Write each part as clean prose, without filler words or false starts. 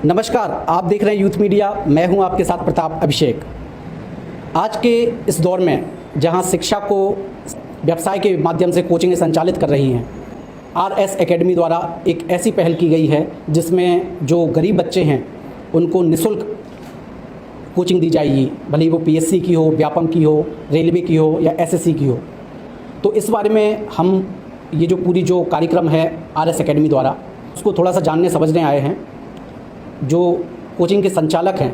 नमस्कार, आप देख रहे हैं यूथ मीडिया। मैं हूं आपके साथ प्रताप अभिषेक। आज के इस दौर में जहां शिक्षा को व्यवसाय के माध्यम से कोचिंगें संचालित कर रही हैं, RS एकेडमी द्वारा एक ऐसी पहल की गई है जिसमें जो गरीब बच्चे हैं उनको निःशुल्क कोचिंग दी जाएगी, भले ही वो PSC की हो, व्यापम की हो, रेलवे की हो या SSC की हो। तो इस बारे में हम ये जो पूरी जो कार्यक्रम है RS एकेडमी द्वारा, उसको थोड़ा सा जानने समझने आए हैं। जो कोचिंग के संचालक हैं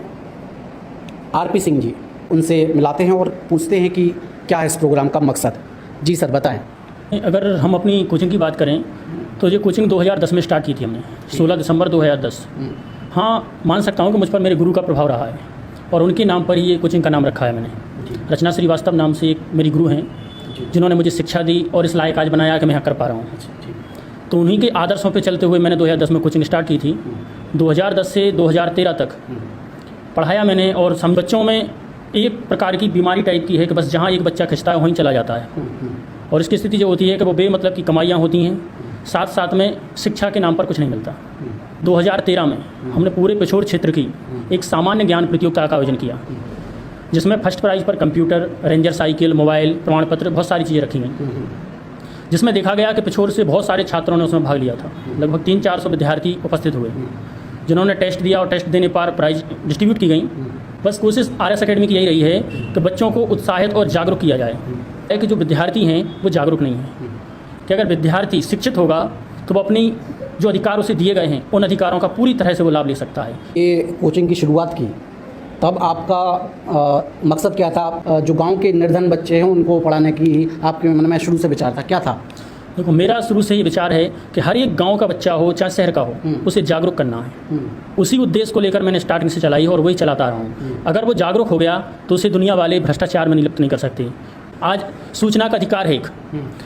RP सिंह जी, उनसे मिलाते हैं और पूछते हैं कि क्या है इस प्रोग्राम का मकसद। जी सर, बताएं। अगर हम अपनी कोचिंग की बात करें तो ये कोचिंग 2010 में स्टार्ट की थी हमने, 16 दिसंबर 2010। हाँ, मान सकता हूँ कि मुझ पर मेरे गुरु का प्रभाव रहा है और उनके नाम पर ही ये कोचिंग का नाम रखा है मैंने। रचना श्रीवास्तव नाम से एक मेरी गुरु हैं जिन्होंने मुझे शिक्षा दी और इस लायक आज बनाया कि मैं यहाँ कर पा रहा हूँ। तो उन्हीं के आदर्शों पे चलते हुए मैंने 2010 में कोचिंग स्टार्ट की थी। 2010 से 2013 तक पढ़ाया मैंने और हम बच्चों में एक प्रकार की बीमारी टाइप की है कि बस जहाँ एक बच्चा खिंचता है वहीं चला जाता है। और इसकी स्थिति जो होती है कि वो बेमतलब की कमाइयाँ होती हैं, साथ साथ में शिक्षा के नाम पर कुछ नहीं मिलता। 2013 में हमने पूरे पिछोर क्षेत्र की एक सामान्य ज्ञान प्रतियोगिता का आयोजन किया, जिसमें फर्स्ट प्राइज़ पर कंप्यूटर, रेंजर साइकिल, मोबाइल, प्रमाण पत्र, बहुत सारी चीज़ें रखी गई। जिसमें देखा गया कि पिछोर से बहुत सारे छात्रों ने उसमें भाग लिया था। लगभग 300-400 विद्यार्थी उपस्थित हुए जिन्होंने टेस्ट दिया और टेस्ट देने पर प्राइज डिस्ट्रीब्यूट की गई। बस कोशिश RS एकेडमी की यही रही है कि बच्चों को उत्साहित और जागरूक किया जाए कि जो विद्यार्थी हैं वो जागरूक नहीं हैं, कि अगर विद्यार्थी शिक्षित होगा तो वो अपनी जो अधिकार उसे दिए गए हैं उन अधिकारों का पूरी तरह से वो लाभ ले सकता है। ये कोचिंग की शुरुआत की तब आपका मकसद क्या था? जो गांव के निर्धन बच्चे हैं उनको पढ़ाने की आपके मन में शुरू से विचार था, क्या था? देखो, मेरा शुरू से ये विचार है कि हर एक गांव का बच्चा हो चाहे शहर का हो, उसे जागरूक करना है। उसी उद्देश्य को लेकर मैंने स्टार्टिंग से चलाई और वही चलाता रहा हूँ। अगर वो जागरूक हो गया तो उसे दुनिया वाले भ्रष्टाचार में लिप्त नहीं कर सकते। आज सूचना का अधिकार है एक।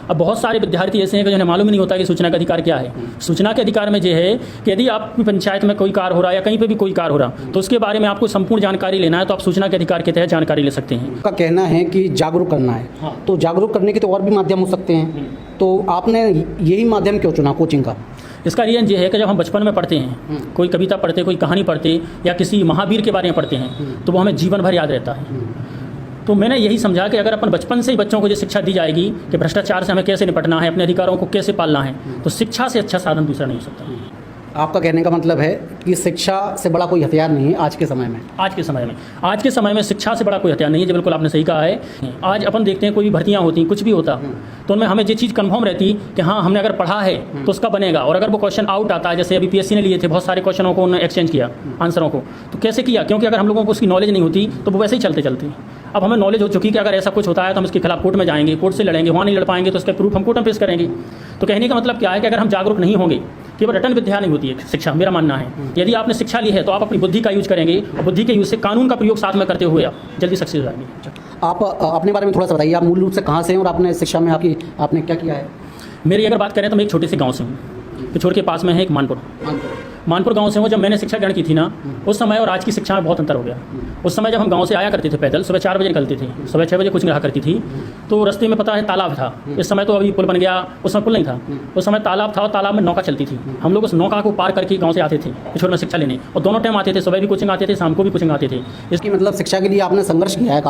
अब बहुत सारे विद्यार्थी ऐसे हैं कि जिन्हें मालूम नहीं होता कि सूचना का अधिकार क्या है। सूचना के अधिकार में यह है कि यदि आपकी पंचायत में कोई कार्य हो रहा है या कहीं पे भी कोई कार्य हो रहा तो उसके बारे में आपको संपूर्ण जानकारी लेना है, तो आप सूचना के अधिकार के तहत जानकारी ले सकते हैं। का कहना है कि जागरूक करना है। हाँ। तो जागरूक करने के तो और भी माध्यम हो सकते हैं, तो आपने यही माध्यम क्यों चुना कोचिंग का? इसका रीज़न ये है कि जब हम बचपन में पढ़ते हैं, कोई कविता पढ़ते, कोई कहानी पढ़ते या किसी महावीर के बारे में पढ़ते हैं, तो वो हमें जीवन भर याद रहता है। तो मैंने यही समझा कि अगर अपन बचपन से ही बच्चों को ये शिक्षा दी जाएगी कि भ्रष्टाचार से हमें कैसे निपटना है, अपने अधिकारों को कैसे पालना है, तो शिक्षा से अच्छा साधन दूसरा नहीं हो सकता। आपका कहने का मतलब है कि शिक्षा से बड़ा कोई हथियार नहीं है आज के समय में। आज के समय में शिक्षा से बड़ा कोई हथियार नहीं है। जो बिल्कुल आपने सही कहा है। आज अपन देखते हैं कोई भी भर्तियाँ होती, कुछ भी होता, तो उनमें हमें ये चीज़ कंफर्म रहती कि हाँ, हमने अगर पढ़ा है तो उसका बनेगा। और अगर वो क्वेश्चन आउट आता है, जैसे अभी PSC ने लिए थे, बहुत सारे क्वेश्चनों को उन्होंने एक्सचेंज किया, आंसरों को, तो कैसे किया? क्योंकि अगर हम लोगों को उसकी नॉलेज नहीं होती तो वो वैसे ही चलते। अब हमें नॉलेज हो चुकी कि अगर ऐसा कुछ होता है तो हम इसके खिलाफ कोर्ट में जाएंगे, कोर्ट से लड़ेंगे, वहाँ नहीं लड़ पाएंगे तो उसका प्रूफ हम कोर्ट में पेश करेंगे। तो कहने का मतलब क्या है कि अगर हम जागरूक नहीं होंगे, केवल रटन विद्या नहीं होती है शिक्षा, मेरा मानना है। यदि आपने शिक्षा ली है तो आप अपनी बुद्धि का यूज करेंगे और बुद्धि के यूज से कानून का प्रयोग साथ में करते हुए आप जल्दी सक्सेस हो जाएंगे। आप अपने बारे में थोड़ा सा बताइए, आप मूल रूप से कहाँ से हैं और आपने शिक्षा में आपने क्या किया है? मेरी अगर बात करें तो मैं एक छोटे से गाँव से हूँ, पिछोर के पास में है एक मानपुर गांव से हूँ। जब मैंने शिक्षा ग्रहण की थी ना, उस समय और आज की शिक्षा में बहुत अंतर हो गया। उस समय जब हम गांव से आया करते थे पैदल, सुबह 4 बजे निकलते थे, सुबह 6 बजे कोचिंग रहा करती थी, तो रास्ते में पता है तालाब था। इस समय तो अभी पुल बन गया, उस समय पुल नहीं था। उस समय तालाब था और तालाब में नौका चलती थी। हम लोग उस नौका को पार करके गाँव से आते थे पिछोर में शिक्षा लेने, और दोनों टाइम आते थे, सुबह भी कोचिंग आते थे, शाम को भी कोचिंग आते थे। इसकी मतलब शिक्षा के लिए आपने संघर्ष किया है,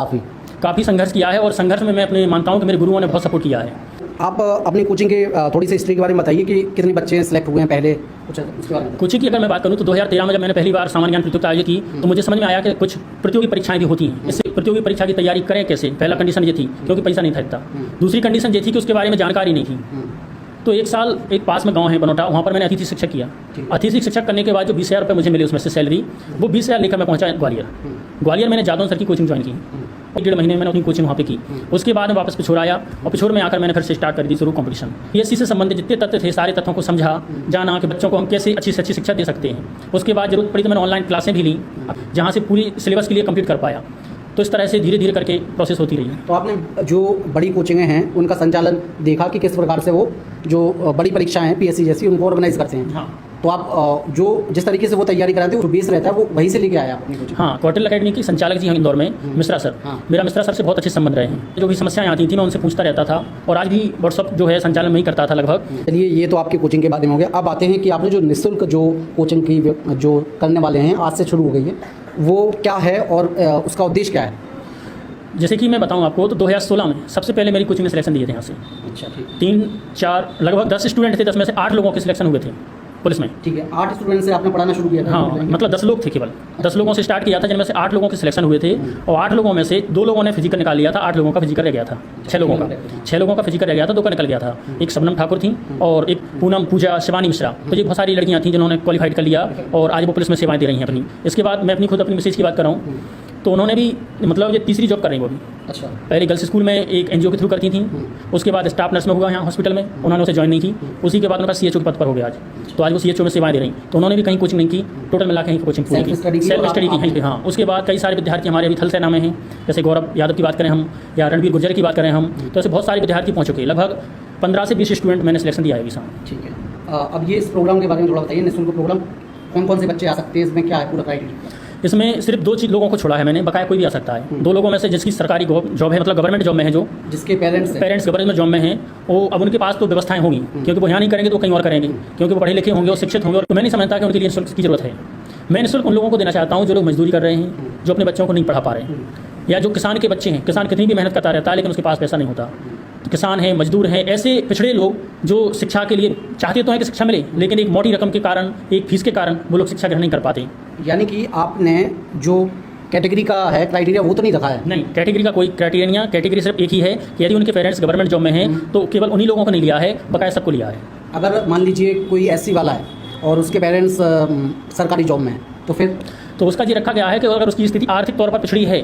काफ़ी संघर्ष किया है। और संघर्ष में मैं अपने मानता हूँ कि मेरे गुरुओं ने बहुत सपोर्ट किया है। आप अपनी कोचिंग के थोड़ी सी हिस्ट्री के बारे में बताइए कि कितने बच्चे सेलेक्ट हुए हैं पहले, कुछ उसके बारे में। कोचिंग की अगर मैं बात करूँ तो 2013 में जब मैंने पहली बार सामान्य ज्ञान प्रतियोगिता आयोजित की तो मुझे समझ में आया कि कुछ प्रतियोगी परीक्षाएं भी होती हैं। इससे प्रतियोगी परीक्षा की तैयारी करें कैसे? पहला कंडीशन ये थी क्योंकि पैसा नहीं था इतना। दूसरी कंडीशन ये थी कि उसके बारे में जानकारी नहीं थी। तो एक साल एक पास में गांव है बनोटा, वहाँ पर मैंने अतिथि शिक्षक किया। अतिथि शिक्षक करने के बाद जो 20,000 रुपये मुझे मिले उसमें से सैलरी, वो 20,000 लेकर मैं पहुँचा ग्वालियर। मैंने जादौन सर की कोचिंग ज्वाइन की। 1.5 महीने मैंने अपनी कोचिंग वहाँ पे की। उसके बाद मैं वापस पिछोर आया और पिछोर में आकर मैंने फिर से स्टार्ट कर दी शुरू कॉम्पिटिशन। PSC से संबंधित जितने तथ्य थे सारे तथ्यों को समझा, जाना कि बच्चों को हम कैसे अच्छी से अच्छी शिक्षा दे सकते हैं। उसके बाद जरूरत पड़ी तो मैंने ऑनलाइन क्लासें भी ली, जहाँ से पूरी सिलेबस के लिए कंप्लीट कर पाया। तो इस तरह से धीरे धीरे करके प्रोसेस होती रही है। तो आपने जो बड़ी कोचिंगें हैं उनका संचालन देखा कि किस प्रकार से वो जो बड़ी परीक्षाएं हैं PSC जैसी उनको ऑर्गेनाइज करते हैं। हाँ, तो आप जो जिस तरीके से वो तैयारी कराते हैं, जो बेस रहता है वो वहीं से लेके आए आप अपनी कोचिंग? हाँ, क्वार्टल अकेडमी की संचालक जी हैं इंदौर में, मिश्रा सर। हाँ। मेरा मिश्रा सर से बहुत अच्छे संबंध रहे हैं। जो भी समस्याएं आती थी मैं उनसे पूछता रहता था, और आज भी व्हाट्सअप जो है संचालन में ही करता था लगभग। चलिए, ये तो आपकी कोचिंग के बारे में हो गया। अब आते हैं कि आपने जो निःशुल्क जो कोचिंग की जो करने वाले हैं, आज से शुरू हो गई है, वो क्या है और उसका उद्देश्य क्या है? जैसे कि मैं बताऊं आपको, तो 2016 में सबसे पहले मेरी कोचिंग में सिलेक्शन दिए थे यहाँ से। अच्छा, ठीक 3-4 लगभग 10 स्टूडेंट थे, 10 में से 8 लोगों के सिलेक्शन हुए थे पुलिस में। ठीक है। 8 स्टूडेंट से आपने पढ़ाना शुरू किया था? हाँ, मतलब 10 लोग थे, केवल 10 लोगों से स्टार्ट किया था, जिनमें से 8 लोगों के सिलेक्शन हुए थे। और 8 लोगों में से 2 लोगों ने फिजिकल निकाल लिया था, 8 लोगों का फिजिकल रह गया था। 6 लोगों का फिजिकल रह गया था, 2 का निकल गया था। एक शबनम ठाकुर थी और एक पूनम पूजा शिवानी मिश्रा। तो ये बहुत सारी लड़कियाँ थीं जिन्होंने क्वालिफाइड कर लिया और आज वो पुलिस में सेवाएं दे रही हैं अपनी। इसके बाद मैं अपनी मैसेज की बात कर रहा हूँ, तो उन्होंने भी मतलब ये तीसरी जॉब कर रही हैं वो भी। अच्छा। पहले गर्ल्स स्कूल में एक एनजीओ के थ्रू करती थी, उसके बाद स्टाफ नर्स में हुआ यहाँ हॉस्पिटल में, उन्होंने उसे ज्वाइन नहीं की। उसी के बाद उनका सीएचओ के पद पर हो गया आज, तो आज वो सीएचओ में सेवाएं दे रही। तो उन्होंने भी कहीं कोचिंग नहीं की, टोटल मिला के कोचिंग पूरी की, सेल्फ स्टडी की कहीं पे। हाँ, उसके बाद कई सारे विद्यार्थी हमारे अभी थल सेना में हैं, जैसे गौरव यादव की बात करें हम, या रणवीर गुर्जर की बात करें हम, तो ऐसे बहुत सारे विद्यार्थी पहुँच चुके हैं। लगभग 15 से 20 स्टूडेंट मैंने सिलेक्शन दिया है अभी सामने। ठीक है। अब ये इस प्रोग्राम के बारे में थोड़ा बताइए। निःशुल्क प्रोग्राम कौन कौन से बच्चे आ सकते हैं, इसमें क्या है पूरा क्राइटेरिया? इसमें सिर्फ 2 लोगों को छोड़ा है मैंने, बकाया कोई भी आ सकता है। 2 लोगों में से जिसकी सरकारी जॉब है, मतलब गवर्नमेंट जॉब में है, जो जिसके पेरेंट्स गवर्नमेंट जॉब में हैं, वो अब उनके पास तो व्यवस्थाएं होंगी, क्योंकि वो यहाँ नहीं करेंगे तो कहीं और करेंगे, क्योंकि वो पढ़े लिखे होंगे और शिक्षित होंगे। और मैं नहीं समझता कि उनके लिए निःशुल्क की जरूरत है। मैं निःशुल्क उन लोगों को देना चाहता हूँ जो लोग मजदूरी कर रहे हैं, जो अपने बच्चों को नहीं पढ़ा पा रहे हैं, या जो किसान के बच्चे हैं। किसान कितनी भी मेहनत करता रहता है लेकिन उसके पास पैसा नहीं होता। तो किसान हैं, मजदूर हैं, ऐसे पिछड़े लोग जो शिक्षा के लिए चाहते तो हैं कि शिक्षा मिले, लेकिन एक मोटी रकम के कारण, एक फीस के कारण वो लोग शिक्षा ग्रहण नहीं कर पाते। यानी कि आपने जो कैटेगरी का है क्राइटेरिया वो तो नहीं रखा है? नहीं, कैटेगरी का कोई क्राइटेरिया नहीं है। कैटेगरी सिर्फ एक ही है कि यदि उनके पेरेंट्स गवर्नमेंट जॉब में हैं तो केवल उन्हीं लोगों को नहीं लिया है, बकाया सबको लिया है। अगर मान लीजिए कोई एससी वाला है और उसके पेरेंट्स सरकारी जॉब में हैं, तो फिर तो उसका ये रखा गया है कि अगर उसकी स्थिति आर्थिक तौर पर पिछड़ी है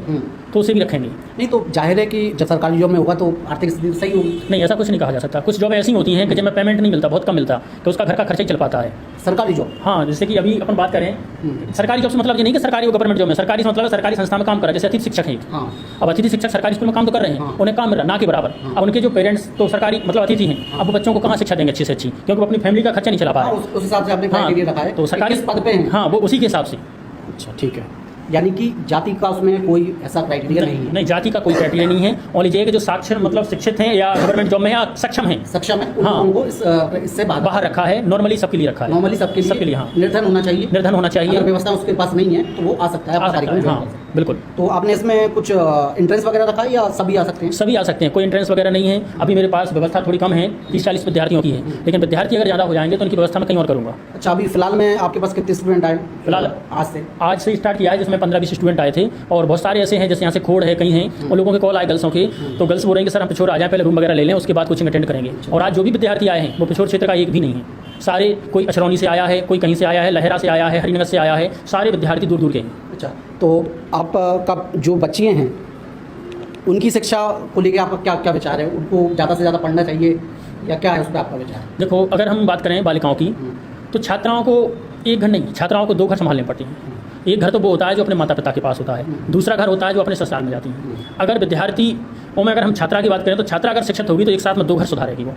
तो उसे भी रखेंगे। नहीं, तो जाहिर है कि जब सरकारी जॉब में होगा तो आर्थिक स्थिति सही होगी। नहीं, ऐसा कुछ नहीं कहा जा सकता। कुछ जॉब ऐसी होती हैं कि जब में पेमेंट नहीं मिलता, बहुत कम मिलता, तो उसका घर का खर्चा ही चल पाता है। सरकारी जॉब? हाँ, जैसे कि अभी अपन बात करें सरकारी जॉब से मतलब ये नहीं कि सरकारी और गवर्नमेंट जॉब में, सरकारी से मतलब सरकारी संस्था में काम कर रहा है। जैसे अतिथि शिक्षक हैं, हाँ। अब अतिथि शिक्षक सरकारी स्कूल में काम तो कर रहे हैं, उन्हें काम मिल रहा ना के बराबर। अब उनके जो पेरेंट्स तो सरकारी मतलब अतिथि हैं, अब वो बच्चों को कहाँ शिक्षा देंगे अच्छी से अच्छी, क्योंकि वो अपनी फैमिली का खर्चा नहीं चला पा रहे। उस हिसाब से आपने क्राइटेरिया रखा है तो सरकारी किस पद पे हैं? हाँ, वो उसी के हिसाब से। अच्छा, ठीक है। यानी कि जाति का उसमें कोई ऐसा क्राइटेरिया नहीं है? नहीं, जाति का कोई क्राइटेरिया नहीं है। और लीजिए कि जो साक्षर मतलब शिक्षित हैं या गवर्नमेंट जॉब में या सक्षम हैं, सक्षम है, हाँ, उनको इससे बाहर रखा है। नॉर्मली सबके लिए रखा है। नॉर्मली सबके लिए हाँ। निर्धन होना चाहिए। निर्धन होना चाहिए। अगर व्यवस्था उसके पास नहीं है तो वो आ सकता है, आ सकता है। हाँ, बिल्कुल। तो आपने इसमें कुछ एंट्रेंस वगैरह रखा है या सभी आ सकते हैं? सभी आ सकते हैं, कोई एंट्रेंस वगैरह नहीं है। अभी मेरे पास व्यवस्था थोड़ी कम है, 30-40 विद्यार्थियों की है, लेकिन विद्यार्थी अगर ज़्यादा हो जाएंगे तो उनकी व्यवस्था मैं कहीं और करूँगा। अच्छा, अभी फिलहाल में आपके पास कितने स्टूडेंट आए? फिलहाल आज से स्टार्ट किया है, जिसमें 15-20 स्टूडेंट आए थे, और बहुत सारे ऐसे हैं जैसे यहाँ से खोड़ है, कहीं हैं, उन लोगों के कॉल आए गर्ल्सों के, तो गर्ल्स बोल रहे हैं कि सर हम पिछोर आ जाएं, पहले रूम वगैरह ले लें, उसके बाद कोचिंग अटेंड करेंगे। और आज जो भी विद्यार्थी आए हैं वो पिछोर क्षेत्र का एक भी नहीं है। सारे, कोई अछरौनी से आया है, कोई कहीं से आया है, लहरा से आया है, हरिनगर से आया है, सारे विद्यार्थी दूर दूर के हैं। अच्छा, तो आपका जो बच्चियाँ हैं उनकी शिक्षा को लेकर आपका क्या क्या विचार है? उनको ज़्यादा से ज़्यादा पढ़ना चाहिए या क्या है उस पर आपका विचार? देखो, अगर हम बात करें बालिकाओं की, तो छात्राओं को एक घर नहीं, छात्राओं को 2 घर संभालने पड़ते हैं। एक घर तो वो होता है जो अपने माता पिता के पास होता है, दूसरा घर होता है जो अपने ससुराल में जाती हैं। अगर विद्यार्थी में अगर हम छात्रा की बात करें तो छात्रा अगर शिक्षित होगी तो एक साथ में 2 घर सुधारेगी वो।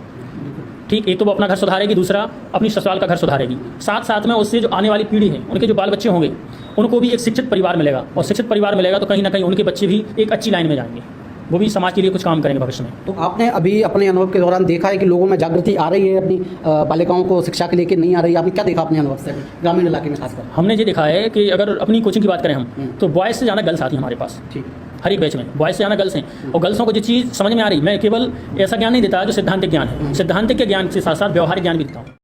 ठीक, एक तो वो अपना घर सुधारेगी, दूसरा अपनी ससुराल का घर सुधारेगी। साथ साथ में उससे जो आने वाली पीढ़ी है, उनके जो बाल बच्चे होंगे, उनको भी एक शिक्षित परिवार मिलेगा, और शिक्षित परिवार मिलेगा तो कहीं ना कहीं उनके बच्चे भी एक अच्छी लाइन में जाएंगे, वो भी समाज के लिए कुछ काम करेंगे भविष्य में। तो आपने अभी अपने अनुभव के दौरान देखा है कि लोगों में जागृति आ रही है अपनी बालिकाओं को शिक्षा के लेके नहीं आ रही है? आपने क्या देखा अपने अनुभव से ग्रामीण इलाके में खासकर? हमने ये देखा है कि अगर अपनी कोचिंग की बात करें हम, तो बॉयज़ से ज़्यादा गर्ल्स आती हैं हमारे पास। ठीक, हर एक बैच में बॉयज़ से ज़्यादा गर्ल्स हैं, और गर्ल्सों को जो चीज़ समझ में आ रही, मैं केवल ऐसा ज्ञान नहीं देता जो सिद्धांतिक ज्ञान है, सिद्धांतिक के ज्ञान के साथ साथ व्यवहारिक ज्ञान भी देता हूँ।